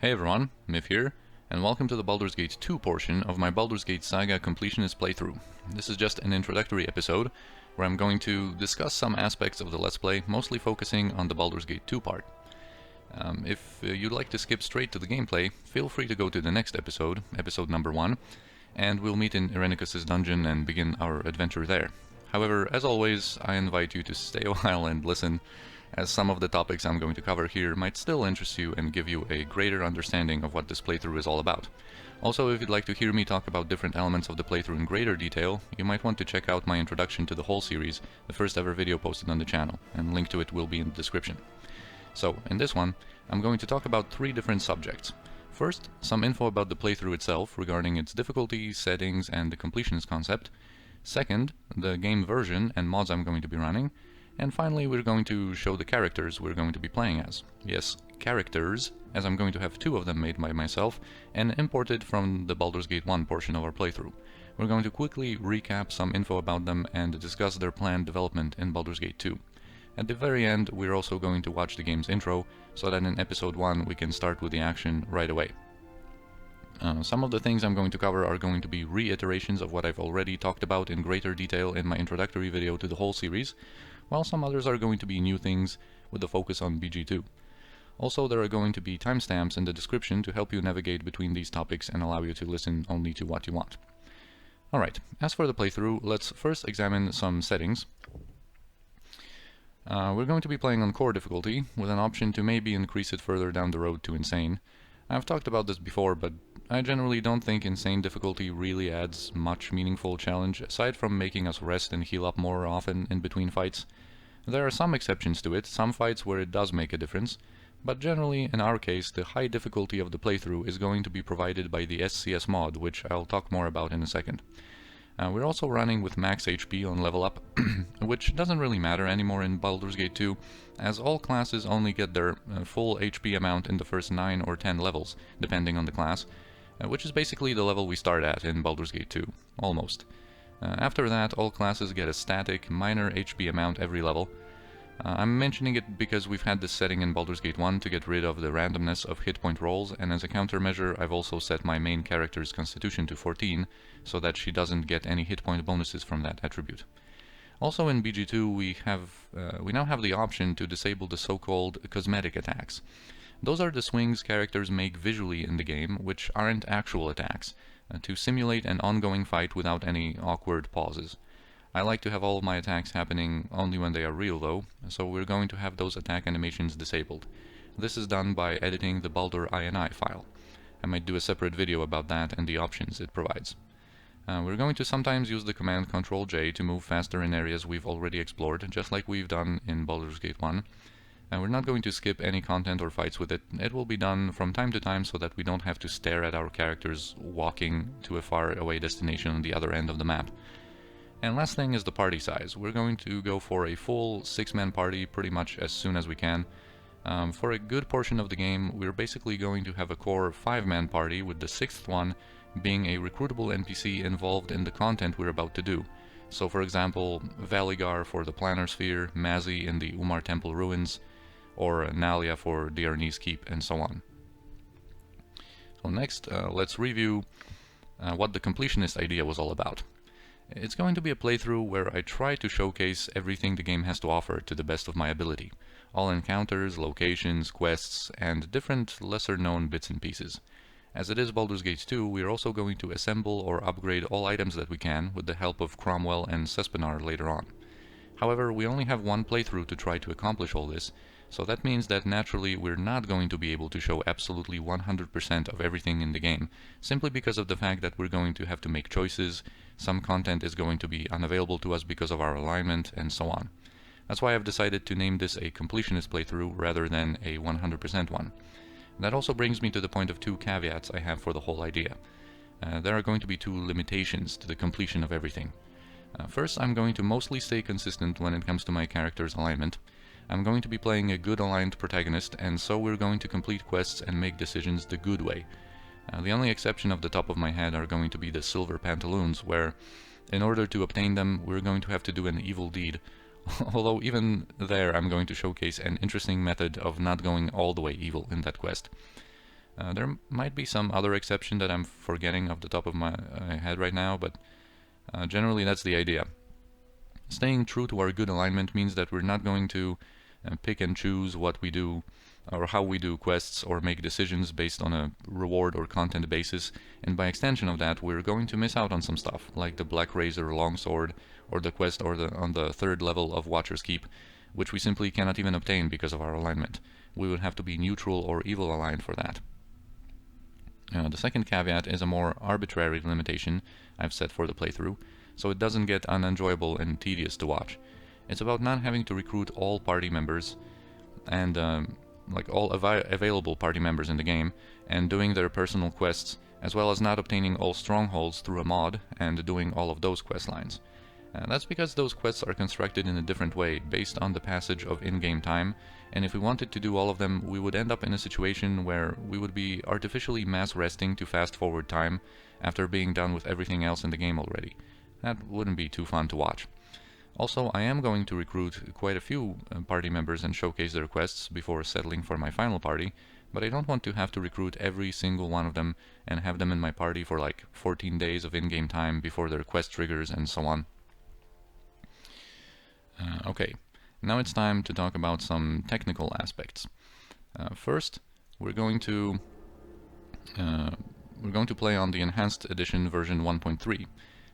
Hey everyone, Miff here, and welcome to the Baldur's Gate 2 portion of my Baldur's Gate Saga Completionist playthrough. This is just an introductory episode, where I'm going to discuss some aspects of the Let's Play, mostly focusing on the Baldur's Gate 2 part. If you'd like to skip straight to the gameplay, feel free to go to the next episode, episode number 1, and we'll meet in Irenicus' dungeon and begin our adventure there. However, as always, I invite you to stay a while and listen, as some of the topics I'm going to cover here might still interest you and give you a greater understanding of what this playthrough is all about. Also, if you'd like to hear me talk about different elements of the playthrough in greater detail, you might want to check out my introduction to the whole series, the first ever video posted on the channel, and link to it will be in the description. So, in this one, I'm going to talk about 3 different subjects. First, some info about the playthrough itself regarding its difficulty, settings, and the completionist concept. Second, the game version and mods I'm going to be running. And finally, we're going to show the characters we're going to be playing as. Yes, characters, as I'm going to have 2 of them made by myself and imported from the Baldur's Gate 1 portion of our playthrough. We're going to quickly recap some info about them and discuss their planned development in Baldur's Gate 2. At the very end, we're also going to watch the game's intro, so that in episode 1 we can start with the action right away. Some of the things I'm going to cover are going to be reiterations of what I've already talked about in greater detail in my introductory video to the whole series, while some others are going to be new things with the focus on BG2. Also, there are going to be timestamps in the description to help you navigate between these topics and allow you to listen only to what you want. Alright, as for the playthrough, let's first examine some settings. We're going to be playing on core difficulty, with an option to maybe increase it further down the road to insane. I've talked about this before, but I generally don't think insane difficulty really adds much meaningful challenge, aside from making us rest and heal up more often in between fights. There are some exceptions to it, some fights where it does make a difference, but generally, in our case, the high difficulty of the playthrough is going to be provided by the SCS mod, which I'll talk more about in a second. We're also running with max HP on level up, which doesn't really matter anymore in Baldur's Gate 2, as all classes only get their full HP amount in the first 9 or 10 levels, depending on the class, which is basically the level we start at in Baldur's Gate 2, almost. After that, all classes get a static, minor HP amount every level. I'm mentioning it because we've had this setting in Baldur's Gate 1 to get rid of the randomness of hit point rolls, and as a countermeasure I've also set my main character's constitution to 14, so that she doesn't get any hit point bonuses from that attribute. Also in BG2 we now have the option to disable the so-called cosmetic attacks. Those are the swings characters make visually in the game, which aren't actual attacks, to simulate an ongoing fight without any awkward pauses. I like to have all of my attacks happening only when they are real though, so we're going to have those attack animations disabled. This is done by editing the Baldur INI file. I might do a separate video about that and the options it provides. We're going to sometimes use the command Ctrl-J to move faster in areas we've already explored, just like we've done in Baldur's Gate 1. We're not going to skip any content or fights with it. It will be done from time to time so that we don't have to stare at our characters walking to a far away destination on the other end of the map. And last thing is the party size. We're going to go for a full 6-man party pretty much as soon as we can. For a good portion of the game, we're basically going to have a core 5-man party, with the 6th one being a recruitable NPC involved in the content we're about to do. So for example, Valigar for the Planner Sphere, Mazzy in the Umar Temple Ruins, or Nalia for Diarni's Keep, and so on. So next, let's review what the completionist idea was all about. It's going to be a playthrough where I try to showcase everything the game has to offer to the best of my ability. All encounters, locations, quests, and different lesser-known bits and pieces. As it is Baldur's Gate 2, we are also going to assemble or upgrade all items that we can with the help of Cromwell and Sespinar later on. However, we only have one playthrough to try to accomplish all this, so that means that naturally we're not going to be able to show absolutely 100% of everything in the game, simply because of the fact that we're going to have to make choices, some content is going to be unavailable to us because of our alignment, and so on. That's why I've decided to name this a completionist playthrough rather than a 100% one. That also brings me to the point of 2 caveats I have for the whole idea. There are going to be 2 limitations to the completion of everything. First, I'm going to mostly stay consistent when it comes to my character's alignment. I'm going to be playing a good aligned protagonist, and so we're going to complete quests and make decisions the good way. The only exception off the top of my head are going to be the silver pantaloons, where, in order to obtain them, we're going to have to do an evil deed. Although even there I'm going to showcase an interesting method of not going all the way evil in that quest. There might be some other exception that I'm forgetting off the top of my head right now, but generally that's the idea. Staying true to our good alignment means that we're not going to pick and choose what we do or how we do quests or make decisions based on a reward or content basis, and by extension of that we're going to miss out on some stuff, like the Black Razor Longsword or the quest on the third level of Watcher's Keep, which we simply cannot even obtain because of our alignment. We would have to be neutral or evil aligned for that. The second caveat is a more arbitrary limitation I've set for the playthrough, so it doesn't get unenjoyable and tedious to watch. It's about not having to recruit all party members and like all available party members in the game and doing their personal quests, as well as not obtaining all strongholds through a mod and doing all of those quest lines. That's because those quests are constructed in a different way based on the passage of in-game time, and if we wanted to do all of them, we would end up in a situation where we would be artificially mass resting to fast forward time after being done with everything else in the game already. That wouldn't be too fun to watch. Also, I am going to recruit quite a few party members and showcase their quests before settling for my final party, but I don't want to have to recruit every single one of them and have them in my party for like 14 days of in-game time before their quest triggers and so on. Okay, now it's time to talk about some technical aspects. First, we're going to play on the Enhanced Edition version 1.3.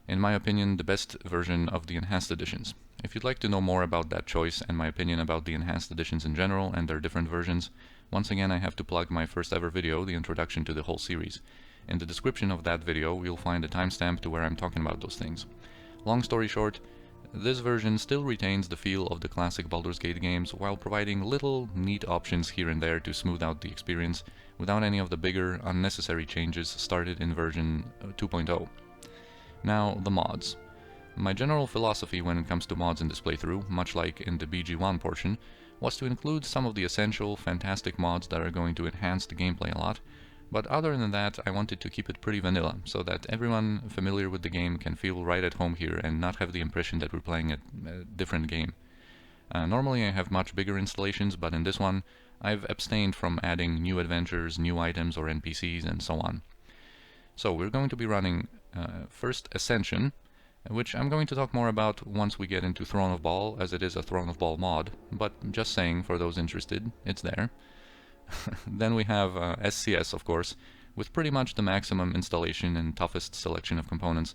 In my opinion, the best version of the Enhanced Editions. If you'd like to know more about that choice and my opinion about the Enhanced Editions in general and their different versions, once again I have to plug my first ever video, the introduction to the whole series. In the description of that video, you'll find a timestamp to where I'm talking about those things. Long story short, this version still retains the feel of the classic Baldur's Gate games while providing little neat options here and there to smooth out the experience without any of the bigger, unnecessary changes started in version 2.0. Now, the mods. My general philosophy when it comes to mods in this playthrough, much like in the BG1 portion, was to include some of the essential, fantastic mods that are going to enhance the gameplay a lot, but other than that I wanted to keep it pretty vanilla, so that everyone familiar with the game can feel right at home here and not have the impression that we're playing a different game. Normally I have much bigger installations, but in this one I've abstained from adding new adventures, new items or NPCs and so on. So we're going to be running first Ascension, which I'm going to talk more about once we get into Throne of Ball, as it is a Throne of Ball mod, but just saying for those interested, it's there. Then we have SCS, of course, with pretty much the maximum installation and toughest selection of components.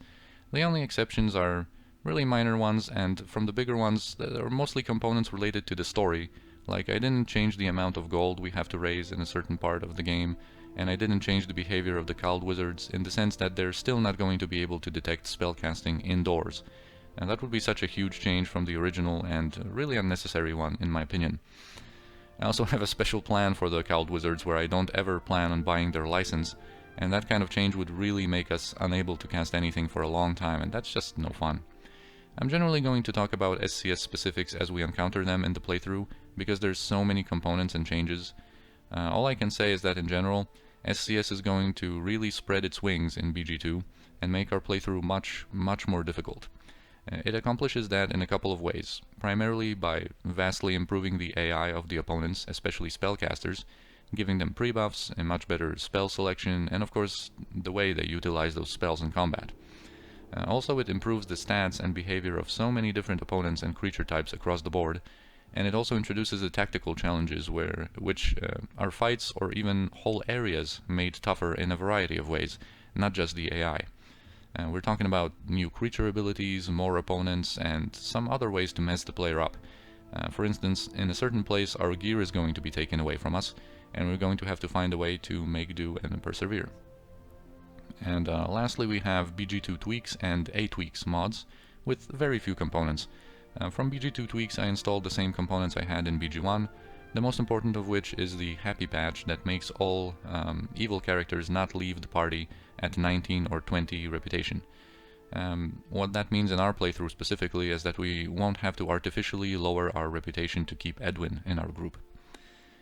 The only exceptions are really minor ones, and from the bigger ones, there are mostly components related to the story, like I didn't change the amount of gold we have to raise in a certain part of the game, and I didn't change the behavior of the Cowled Wizards in the sense that they're still not going to be able to detect spellcasting indoors. And that would be such a huge change from the original and really unnecessary one, in my opinion. I also have a special plan for the Cowled Wizards where I don't ever plan on buying their license, and that kind of change would really make us unable to cast anything for a long time, and that's just no fun. I'm generally going to talk about SCS specifics as we encounter them in the playthrough, because there's so many components and changes. All I can say is that in general, SCS is going to really spread its wings in BG2 and make our playthrough much more difficult. It accomplishes that in a couple of ways, primarily by vastly improving the AI of the opponents, especially spellcasters, giving them pre-buffs, a much better spell selection, and of course the way they utilize those spells in combat. Also, it improves the stats and behavior of so many different opponents and creature types across the board, and it also introduces the tactical challenges which are fights or even whole areas made tougher in a variety of ways, not just the AI. We're talking about new creature abilities, more opponents, and some other ways to mess the player up. For instance, in a certain place our gear is going to be taken away from us, and we're going to have to find a way to make do and persevere. And lastly we have BG2 Tweaks and aTweaks mods, with very few components. From BG2 Tweaks I installed the same components I had in BG1, the most important of which is the Happy Patch that makes all evil characters not leave the party at 19 or 20 reputation. What that means in our playthrough specifically is that we won't have to artificially lower our reputation to keep Edwin in our group.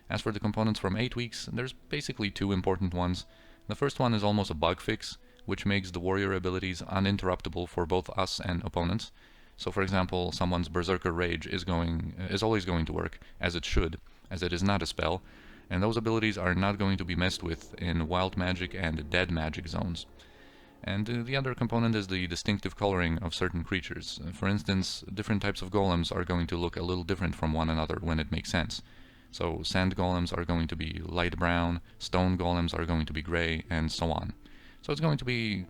As for the components from aTweaks, there's basically two important ones. The first one is almost a bug fix, which makes the warrior abilities uninterruptible for both us and opponents. So for example, someone's Berserker Rage is always going to work, as it should, as it is not a spell, and those abilities are not going to be messed with in wild magic and dead magic zones. And the other component is the distinctive coloring of certain creatures. For instance, different types of golems are going to look a little different from one another when it makes sense. So sand golems are going to be light brown, stone golems are going to be gray, and so on. So it's going to be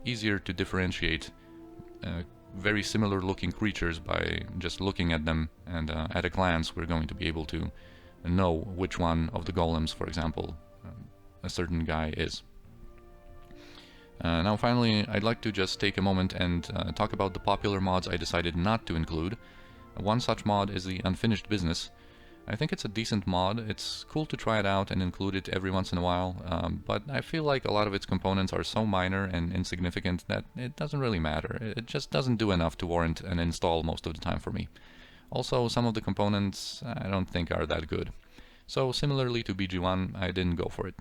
easier to differentiate very similar looking creatures by just looking at them, and at a glance we're going to be able to know which one of the golems, for example, a certain guy is. Now finally, I'd like to just take a moment and talk about the popular mods I decided not to include. One such mod is the Unfinished Business. I think it's a decent mod. It's cool to try it out and include it every once in a while, but I feel like a lot of its components are so minor and insignificant that it doesn't really matter. It just doesn't do enough to warrant an install most of the time for me. Also, some of the components I don't think are that good. So similarly to BG1, I didn't go for it.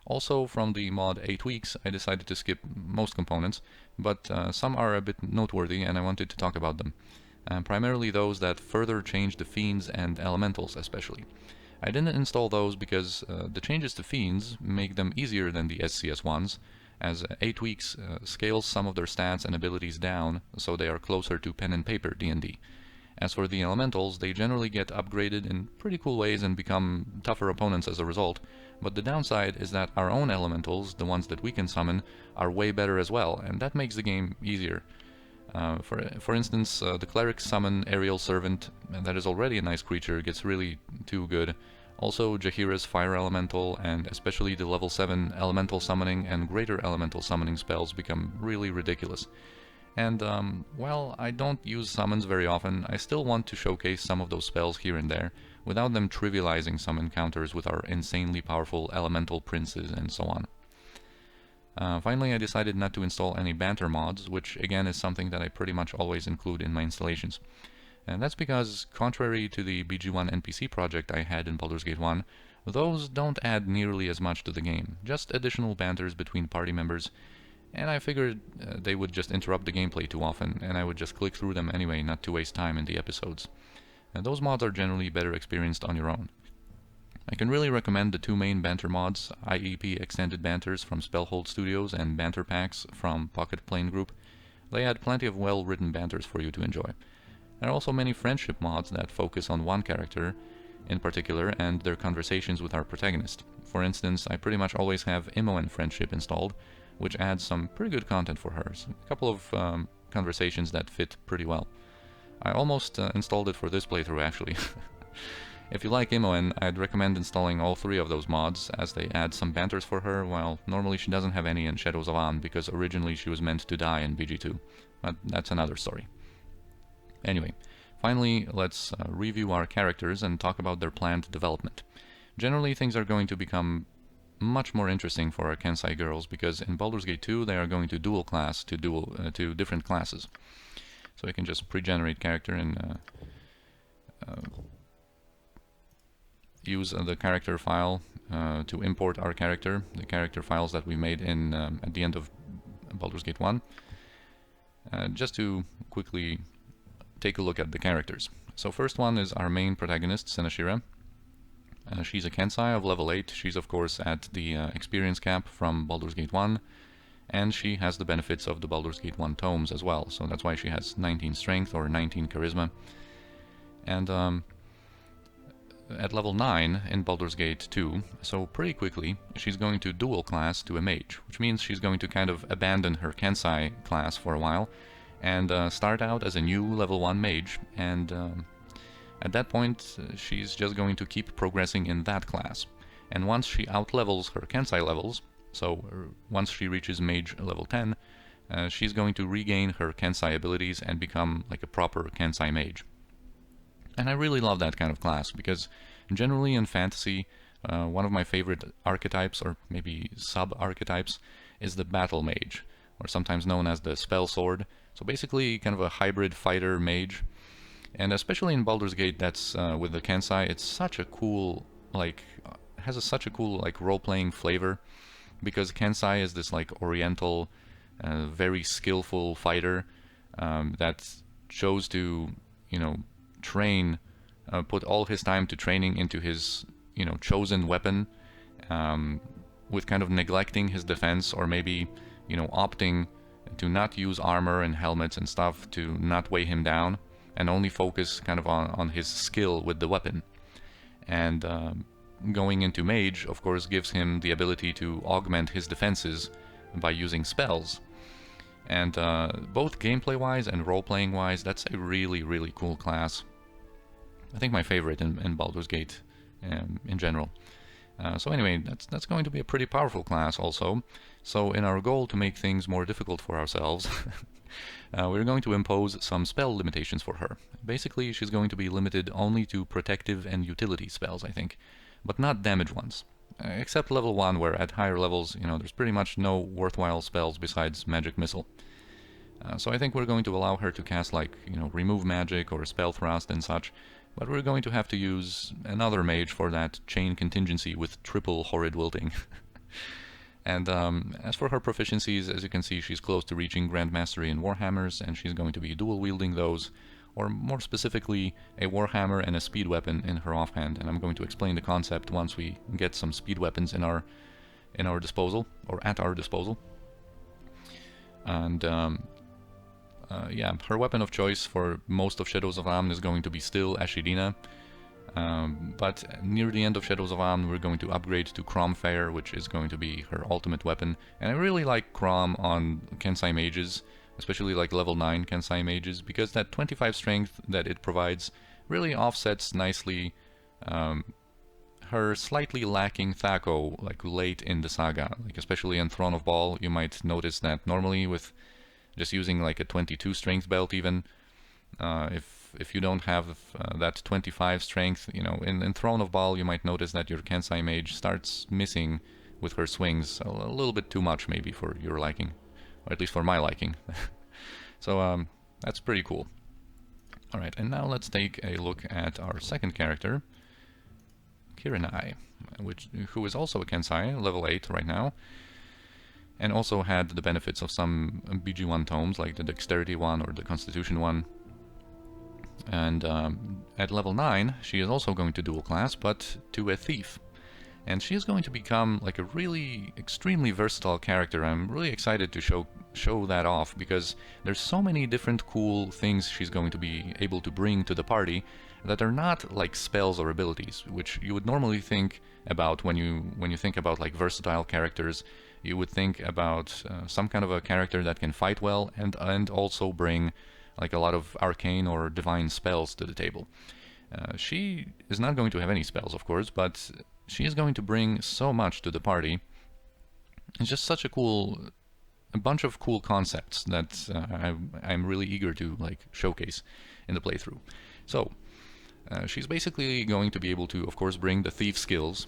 Also, from the mod aTweaks, I decided to skip most components, but some are a bit noteworthy and I wanted to talk about them. Primarily those that further change the fiends and elementals especially. I didn't install those because the changes to fiends make them easier than the SCS ones, as aTweaks scales some of their stats and abilities down so they are closer to pen and paper D&D. As for the elementals, they generally get upgraded in pretty cool ways and become tougher opponents as a result, but the downside is that our own elementals, the ones that we can summon, are way better as well, and that makes the game easier. For instance, the cleric summon Aerial Servant, that is already a nice creature, gets really too good. Also, Jaheira's Fire Elemental, and especially the level 7 Elemental Summoning and Greater Elemental Summoning spells become really ridiculous. And, while I don't use summons very often, I still want to showcase some of those spells here and there, without them trivializing some encounters with our insanely powerful elemental princes and so on. Finally, I decided not to install any banter mods, which again is something that I pretty much always include in my installations. And that's because, contrary to the BG1 NPC project I had in Baldur's Gate 1, those don't add nearly as much to the game, just additional banters between party members, and I figured they would just interrupt the gameplay too often, and I would just click through them anyway, not to waste time in the episodes. Those mods are generally better experienced on your own. I can really recommend the two main banter mods, IEP Extended Banters from Spellhold Studios and Banter Packs from Pocket Plane Group. They add plenty of well-written banters for you to enjoy. There are also many friendship mods that focus on one character in particular and their conversations with our protagonist. For instance, I pretty much always have Imoen Friendship installed, which adds some pretty good content for her. So a couple of conversations that fit pretty well. I almost installed it for this playthrough actually. If you like Imoen, I'd recommend installing all three of those mods, as they add some banters for her, while normally she doesn't have any in Shadows of An, because originally she was meant to die in BG2. But that's another story. Anyway, finally let's review our characters and talk about their planned development. Generally things are going to become much more interesting for our Kensai girls, because in Baldur's Gate 2 they are going to dual class to different classes. So you can just pre-generate character and use the character file to import our character, the character files that we made in at the end of Baldur's Gate 1. Just to quickly take a look at the characters. So first one is our main protagonist, Senashira. She's a Kensai of level 8. She's of course at the experience cap from Baldur's Gate 1, and she has the benefits of the Baldur's Gate 1 tomes as well, so that's why she has 19 strength or 19 charisma. And at level 9 in Baldur's Gate 2, so pretty quickly, she's going to dual class to a mage, which means she's going to kind of abandon her Kensai class for a while and start out as a new level 1 mage, and at that point she's just going to keep progressing in that class. And once she outlevels her Kensai levels, so once she reaches mage level 10, she's going to regain her Kensai abilities and become like a proper Kensai mage. And I really love that kind of class, because generally in fantasy, one of my favorite archetypes, or maybe sub-archetypes, is the battle mage, or sometimes known as the spell sword. So basically kind of a hybrid fighter mage. And especially in Baldur's Gate, that's with the Kensai, it's such a cool, has such a cool role-playing flavor, because Kensai is this oriental, very skillful fighter that chose to, train, put all his time to training into his chosen weapon, with kind of neglecting his defense, or maybe, opting to not use armor and helmets and stuff, to not weigh him down, and only focus kind of on his skill with the weapon. And going into mage, of course, gives him the ability to augment his defenses by using spells. And both gameplay-wise and role-playing-wise, that's a really, really cool class. I think my favorite in Baldur's Gate in general. So anyway, that's going to be a pretty powerful class also. So in our goal to make things more difficult for ourselves, we're going to impose some spell limitations for her. Basically, she's going to be limited only to protective and utility spells, I think, but not damage ones. Except level 1, where at higher levels, there's pretty much no worthwhile spells besides Magic Missile. So I think we're going to allow her to cast, like, Remove Magic or Spell Thrust and such, but we're going to have to use another mage for that chain contingency with triple Horrid Wilting. And as for her proficiencies, as you can see, she's close to reaching Grand Mastery in Warhammers, and she's going to be dual-wielding those, or more specifically, a Warhammer and a speed weapon in her offhand. And I'm going to explain the concept once we get some speed weapons in our disposal, or at our disposal. And yeah, her weapon of choice for most of Shadows of Amn is going to be still Ashidina. But near the end of Shadows of Amn, we're going to upgrade to Crom Fair, which is going to be her ultimate weapon. And I really like Crom on Kensai mages, especially like level 9 Kensai mages, because that 25 strength that it provides really offsets nicely her slightly lacking Thaco, like late in the saga. Like especially in Throne of Ball, you might notice that normally with just using like a 22 strength belt even, if you don't have that 25 strength, in Throne of Ball, you might notice that your Kensai mage starts missing with her swings a little bit too much, maybe for your liking, or at least for my liking. So that's pretty cool. Alright, and now let's take a look at our second character, Kirinai, who is also a Kensai, level 8 right now, and also had the benefits of some BG1 tomes, like the Dexterity one or the Constitution one. And at level 9, she is also going to dual class, but to a thief. And she is going to become like a really extremely versatile character. I'm really excited to show that off, because there's so many different cool things she's going to be able to bring to the party that are not like spells or abilities, which you would normally think about when you think about like versatile characters. You would think about some kind of a character that can fight well and also bring like a lot of arcane or divine spells to the table. She is not going to have any spells, of course, but she is going to bring so much to the party. It's just such a bunch of cool concepts that I'm really eager to like showcase in the playthrough. So she's basically going to be able to, of course, bring the thief skills.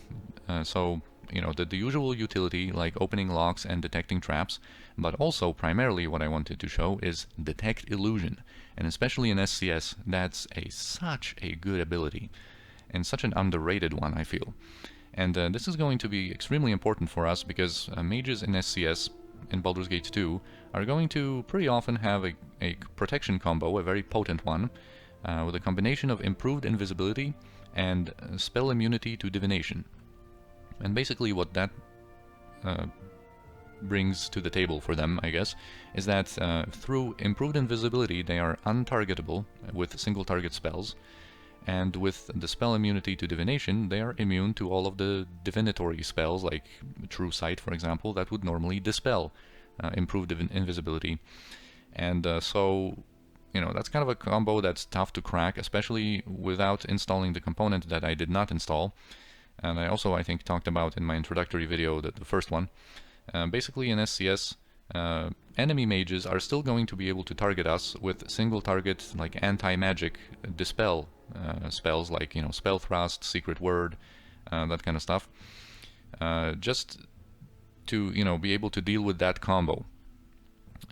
So the usual utility like opening locks and detecting traps, but also primarily what I wanted to show is detect illusion, and especially in SCS, that's such a good ability and such an underrated one, I feel. And this is going to be extremely important for us, because mages in SCS in Baldur's Gate 2 are going to pretty often have a protection combo, a very potent one, with a combination of improved invisibility and spell immunity to divination. And basically what that brings to the table for them, I guess, is that through improved invisibility they are untargetable with single target spells, and with the spell immunity to divination they are immune to all of the divinatory spells, like True Sight, for example, that would normally dispel improved invisibility. And so, that's kind of a combo that's tough to crack, especially without installing the component that I did not install. And I also, I think, talked about in my introductory video, the first one. Basically in SCS, enemy mages are still going to be able to target us with single target, like anti-magic dispel spells, like, Spell Thrust, Secret Word, that kind of stuff. Just to, be able to deal with that combo.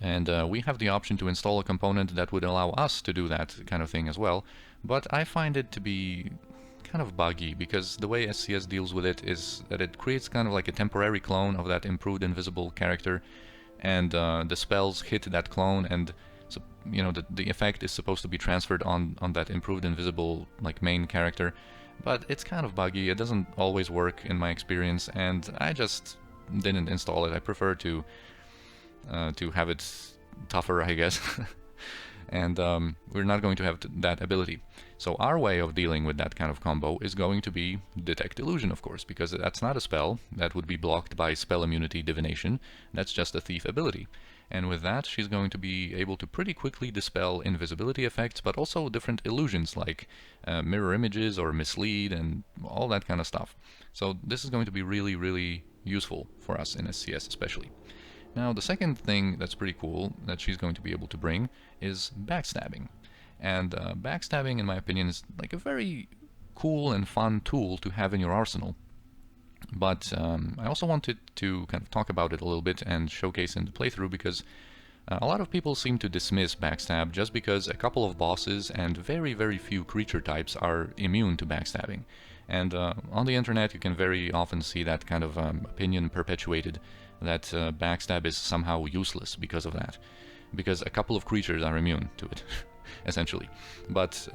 And we have the option to install a component that would allow us to do that kind of thing as well, but I find it to be kind of buggy, because the way SCS deals with it is that it creates kind of like a temporary clone of that improved invisible character, and the spells hit that clone, and so, the effect is supposed to be transferred on that improved invisible like main character, but it's kind of buggy. It doesn't always work in my experience, and I just didn't install it. I prefer to have it tougher, I guess. And we're not going to have that ability. So our way of dealing with that kind of combo is going to be Detect Illusion, of course, because that's not a spell. That would be blocked by Spell Immunity Divination. That's just a thief ability. And with that, she's going to be able to pretty quickly dispel invisibility effects, but also different illusions like mirror images or mislead and all that kind of stuff. So this is going to be really, really useful for us in SCS especially. Now, the second thing that's pretty cool that she's going to be able to bring is backstabbing. And backstabbing, in my opinion, is like a very cool and fun tool to have in your arsenal. But I also wanted to kind of talk about it a little bit and showcase in the playthrough, because a lot of people seem to dismiss backstab just because a couple of bosses and very, very few creature types are immune to backstabbing. And on the internet you can very often see that kind of opinion perpetuated, that backstab is somehow useless because of that. Because a couple of creatures are immune to it, essentially. But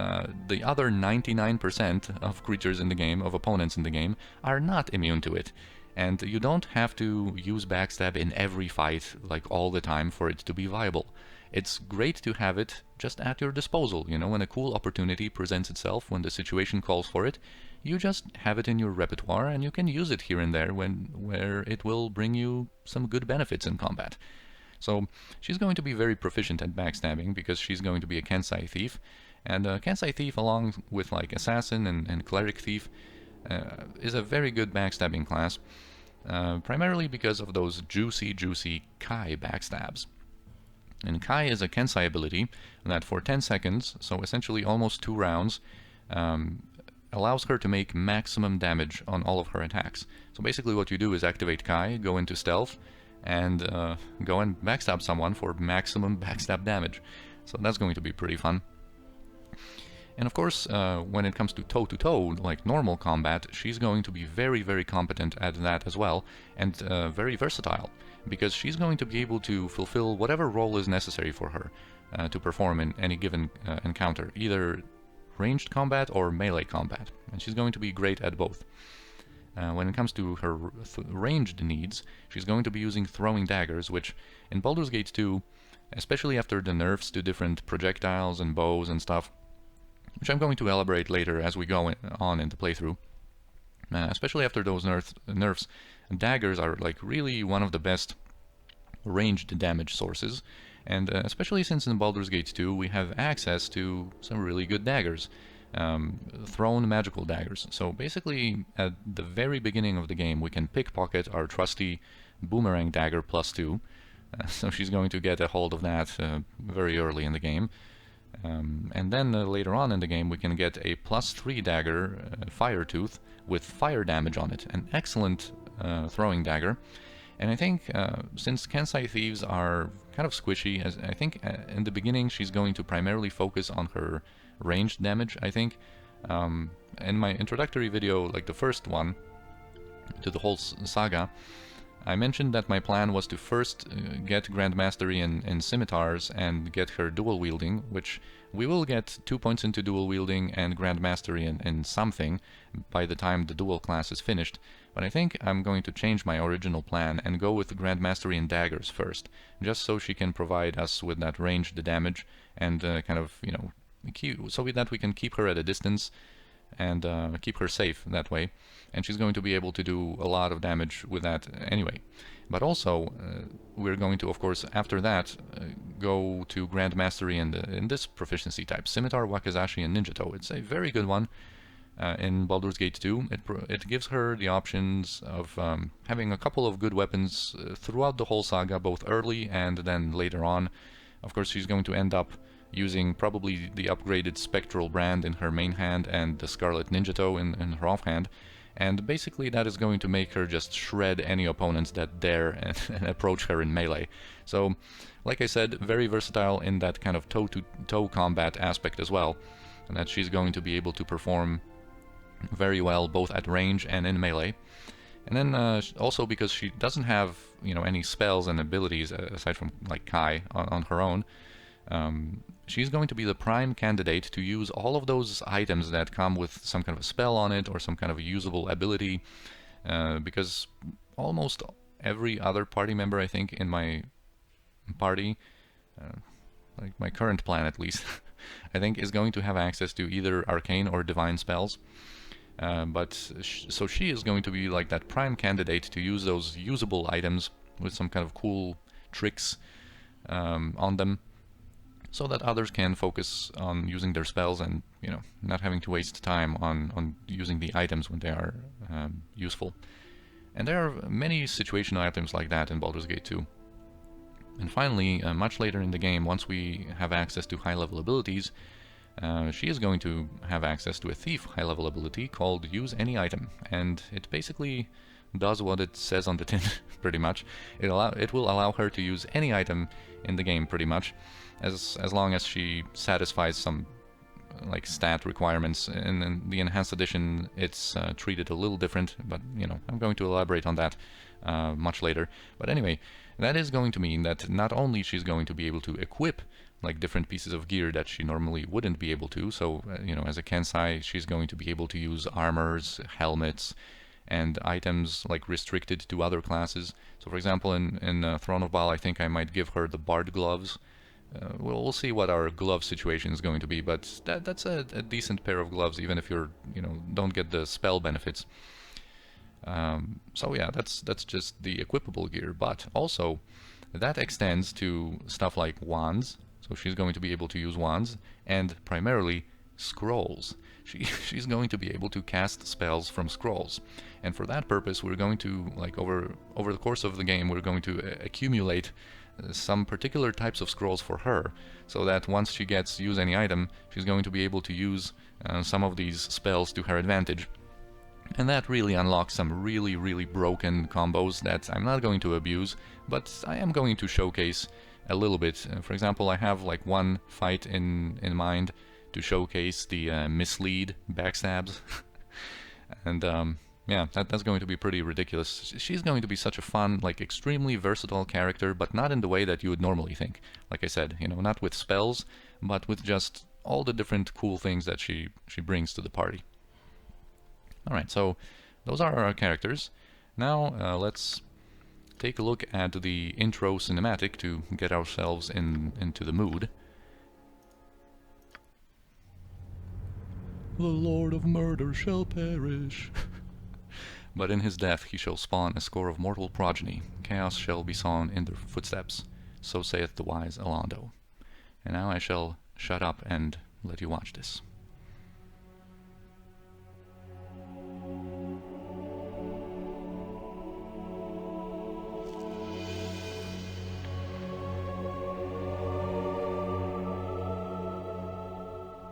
the other 99% of creatures in the game, of opponents in the game, are not immune to it. And you don't have to use backstab in every fight, like all the time, for it to be viable. It's great to have it just at your disposal, you know, when a cool opportunity presents itself, when the situation calls for it, you just have it in your repertoire and you can use it here and there where it will bring you some good benefits in combat. So she's going to be very proficient at backstabbing because she's going to be a Kensei thief, and Kensei thief, along with like assassin and cleric thief, is a very good backstabbing class, primarily because of those juicy Kai backstabs. And Kai is a Kensei ability that for 10 seconds, so essentially almost 2 rounds, allows her to make maximum damage on all of her attacks. So basically what you do is activate Kai, go into stealth, and go and backstab someone for maximum backstab damage. So that's going to be pretty fun. And of course, when it comes to toe-to-toe, like normal combat, she's going to be very, very competent at that as well, and very versatile, because she's going to be able to fulfill whatever role is necessary for her to perform in any given encounter, either ranged combat or melee combat, and she's going to be great at both. When it comes to her ranged needs, she's going to be using throwing daggers, which in Baldur's Gate 2, especially after the nerfs to different projectiles and bows and stuff, which I'm going to elaborate later as we go on in the playthrough, especially after those nerfs, daggers are like really one of the best ranged damage sources, and especially since in Baldur's Gate 2 we have access to some really good daggers. Thrown magical daggers. So basically at the very beginning of the game we can pickpocket our trusty boomerang dagger +2, so she's going to get a hold of that very early in the game. And then later on in the game we can get a +3 dagger, Fire Tooth, with fire damage on it, an excellent throwing dagger. And I think since Kensei thieves are kind of squishy, I think in the beginning she's going to primarily focus on her ranged damage, I think. In my introductory video, like the first one to the whole saga, I mentioned that my plan was to first get Grand Mastery in scimitars and get her dual wielding, which we will get 2 points into dual wielding and Grand Mastery in something by the time the dual class is finished. But I think I'm going to change my original plan and go with Grand Mastery in daggers first, just so she can provide us with that ranged damage and kind of, you know, so that we can keep her at a distance and keep her safe that way, and she's going to be able to do a lot of damage with that anyway. But also we're going to, of course, after that go to Grand Mastery in this proficiency type, Scimitar, Wakizashi, and Ninja Toe. It's a very good one in Baldur's Gate 2. It gives her the options of having a couple of good weapons throughout the whole saga, both early and then later on. Of course, she's going to end up using probably the upgraded Spectral Brand in her main hand and the Scarlet Ninja Toe in her offhand, and basically that is going to make her just shred any opponents that dare and approach her in melee. So, like I said, very versatile in that kind of toe-to-toe combat aspect as well, and that she's going to be able to perform very well both at range and in melee. And then also because she doesn't have, you know, any spells and abilities aside from like Kai on her own, She's going to be the prime candidate to use all of those items that come with some kind of a spell on it or some kind of a usable ability, because almost every other party member, I think, in my party, like my current plan at least, I think is going to have access to either arcane or divine spells. So she is going to be like that prime candidate to use those usable items with some kind of cool tricks on them, so that others can focus on using their spells and, you know, not having to waste time on using the items when they are useful. And there are many situational items like that in Baldur's Gate 2. And finally, much later in the game, once we have access to high-level abilities, she is going to have access to a thief high-level ability called Use Any Item, and it basically does what it says on the tin, pretty much. It will allow her to use any item in the game, pretty much, as long as she satisfies some like stat requirements. In the Enhanced Edition, it's treated a little different, but you know, I'm going to elaborate on that much later. But anyway, that is going to mean that not only she's going to be able to equip like different pieces of gear that she normally wouldn't be able to. So, you know, as a Kensai, she's going to be able to use armors, helmets, and items like restricted to other classes. So, for example, in Throne of Baal, I think I might give her the Bard gloves. We'll see what our glove situation is going to be, but that's a decent pair of gloves, even if you're, you know, don't get the spell benefits. So yeah, that's just the equipable gear, but also that extends to stuff like wands. So she's going to be able to use wands, and primarily scrolls. She's going to be able to cast spells from scrolls, and for that purpose, we're going to, like, over the course of the game, we're going to accumulate some particular types of scrolls for her, so that once she gets Use Any Item, she's going to be able to use some of these spells to her advantage. And that really unlocks some really, really broken combos that I'm not going to abuse, but I am going to showcase a little bit. For example, I have like one fight in mind to showcase the mislead backstabs. And yeah, that's going to be pretty ridiculous. She's going to be such a fun, like extremely versatile character, but not in the way that you would normally think. Like I said, you know, not with spells, but with just all the different cool things that she brings to the party. Alright, so those are our characters. Now let's take a look at the intro cinematic to get ourselves into the mood. The Lord of Murder shall perish. But in his death he shall spawn a score of mortal progeny. Chaos shall be sown in their footsteps. So saith the wise Alando. And now I shall shut up and let you watch this.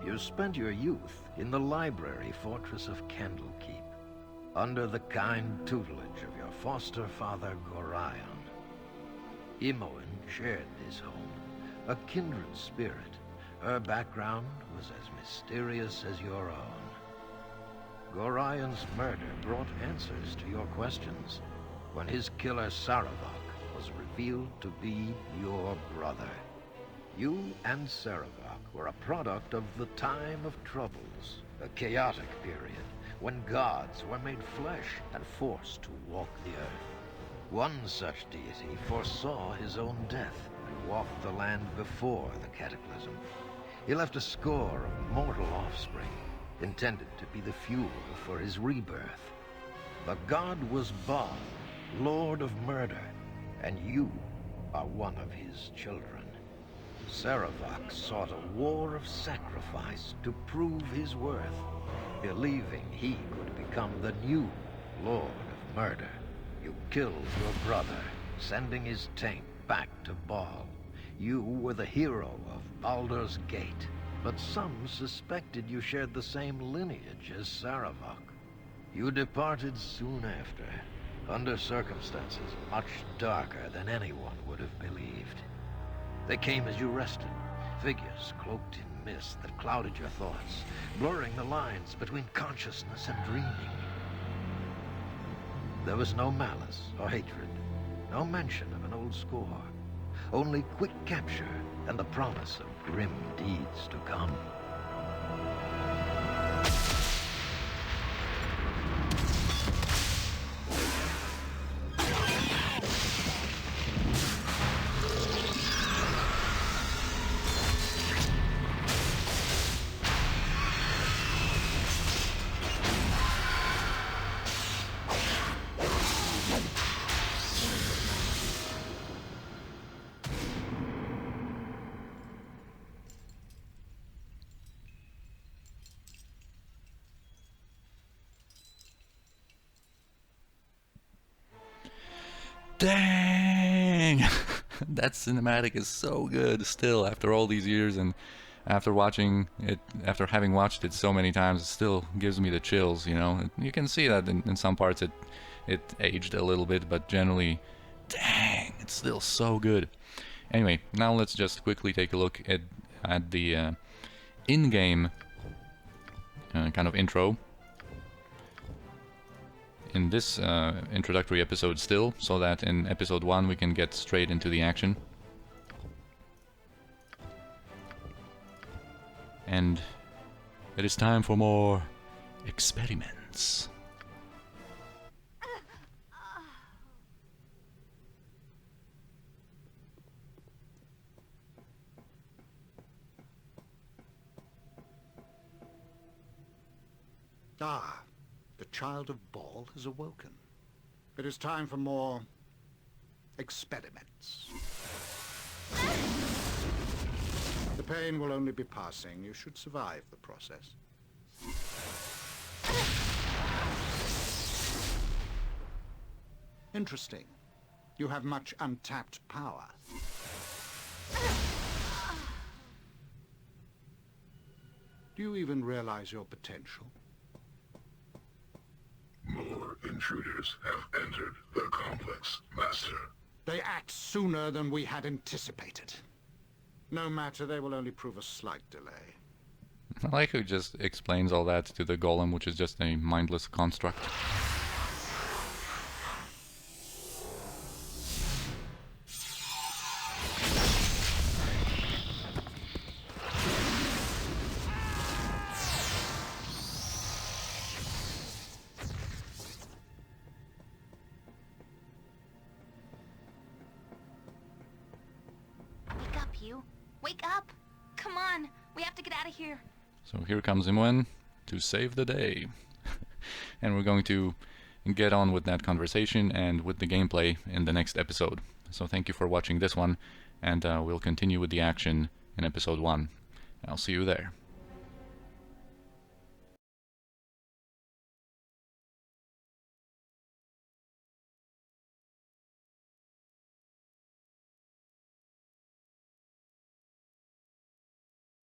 You spent your youth in the library fortress of Candlekeep, under the kind tutelage of your foster father Gorion. Imoen shared this home, a kindred spirit. Her background was as mysterious as your own. Gorion's murder brought answers to your questions when his killer Saravak was revealed to be your brother. You and Saravak were a product of the time of troubles, a chaotic period when gods were made flesh and forced to walk the earth. One such deity foresaw his own death and walked the land before the cataclysm. He left a score of mortal offspring, intended to be the fuel for his rebirth. The god was Baal, Lord of Murder, and you are one of his children. Saravak sought a war of sacrifice to prove his worth, believing he could become the new Lord of Murder. You killed your brother, sending his taint back to Baal. You were the hero of Baldur's Gate, but some suspected you shared the same lineage as Saravak. You departed soon after, under circumstances much darker than anyone would have believed. They came as you rested, figures cloaked in mist that clouded your thoughts, blurring the lines between consciousness and dreaming. There was no malice or hatred, no mention of an old score. only quick capture and the promise of grim deeds to come. Dang! That cinematic is so good still after all these years, and after watching it, after having watched it so many times, it still gives me the chills, you know. You can see that in some parts it aged a little bit, but generally, dang, it's still so good. Anyway, now let's just quickly take a look at the in-game kind of intro in this introductory episode still, so that in episode 1 we can get straight into the action. And it is time for more experiments. Ah, the child of Baal has awoken. It is time for more experiments. The pain will only be passing. You should survive the process. Interesting. You have much untapped power. Do you even realize your potential? More intruders have entered the complex, Master. They act sooner than we had anticipated. No matter, they will only prove a slight delay. I like who just explains all that to the golem, which is just a mindless construct. Wake up, you. Wake up! Come on, we have to get out of here. So here comes Imwen to save the day. And we're going to get on with that conversation and with the gameplay in the next episode. So thank you for watching this one, and we'll continue with the action in episode 1. I'll see you there.